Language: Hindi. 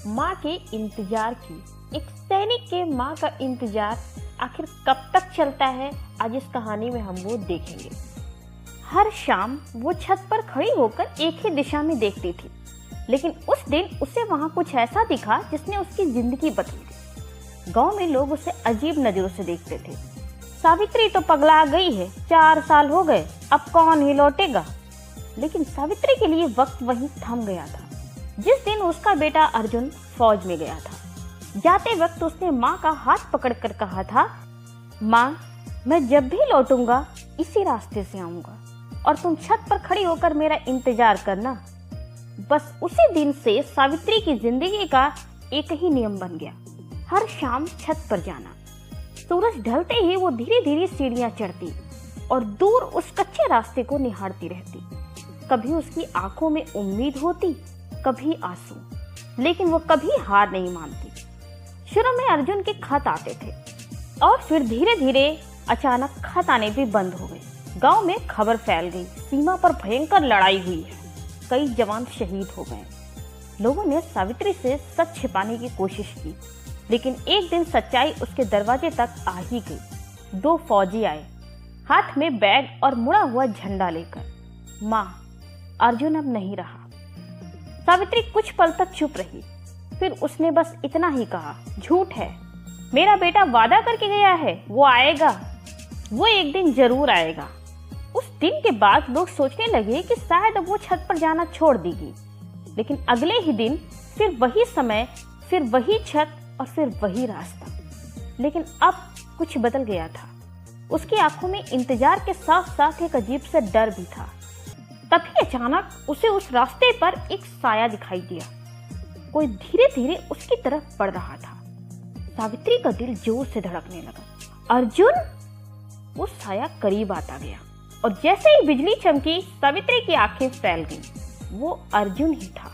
माँ के इंतजार की। एक सैनिक के माँ का इंतजार आखिर कब तक चलता है, आज इस कहानी में हम वो देखेंगे। हर शाम वो छत पर खड़ी होकर एक ही दिशा में देखती थी, लेकिन उस दिन उसे वहां कुछ ऐसा दिखा जिसने उसकी जिंदगी बदल दी। गांव में लोग उसे अजीब नजरों से देखते थे। सावित्री तो पगला गई है, 4 साल हो गए, अब कौन ही लौटेगा। लेकिन सावित्री के लिए वक्त वहीं थम गया था। जिस दिन उसका बेटा अर्जुन फौज में गया था, जाते वक्त उसने माँ का हाथ पकड़कर कहा था, माँ मैं जब भी लौटूंगा इसी रास्ते से आऊंगा और तुम छत पर खड़ी होकर मेरा इंतजार करना। बस उसी दिन से सावित्री की जिंदगी का एक ही नियम बन गया, हर शाम छत पर जाना। सूरज ढलते ही वो धीरे धीरे सीढ़ियां चढ़ती और दूर उस कच्चे रास्ते को निहारती रहती। कभी उसकी आंखों में उम्मीद होती, कभी आंसू, लेकिन वो कभी हार नहीं मानती। शुरू में अर्जुन के खत आते थे और फिर धीरे धीरे अचानक खत आने भी बंद हो गए। गांव में खबर फैल गई, सीमा पर भयंकर लड़ाई हुई है, कई जवान शहीद हो गए। लोगों ने सावित्री से सच छिपाने की कोशिश की, लेकिन एक दिन सच्चाई उसके दरवाजे तक आ ही गई। 2 फौजी आए, हाथ में बैग और मुड़ा हुआ झंडा लेकर। माँ, अर्जुन अब नहीं रहा। सावित्री कुछ पल तक चुप रही, फिर उसने बस इतना ही कहा, झूठ है, मेरा बेटा वादा करके गया है, वो आएगा, वो एक दिन जरूर आएगा। उस दिन के बाद लोग सोचने लगे कि शायद अब वो छत पर जाना छोड़ देगी, लेकिन अगले ही दिन फिर वही समय, फिर वही छत और फिर वही रास्ता। लेकिन अब कुछ बदल गया था। उसकी आंखों में इंतजार के साथ साथ एक अजीब सा डर भी था। तभी अचानक उसे उस रास्ते पर एक साया दिखाई दिया। कोई धीरे धीरे उसकी तरफ बढ़ रहा था। सावित्री का दिल जोर से धड़कने लगा। अर्जुन! वो साया करीब आता गया और जैसे ही बिजली चमकी, सावित्री की आंखें फैल गईं। वो अर्जुन ही था।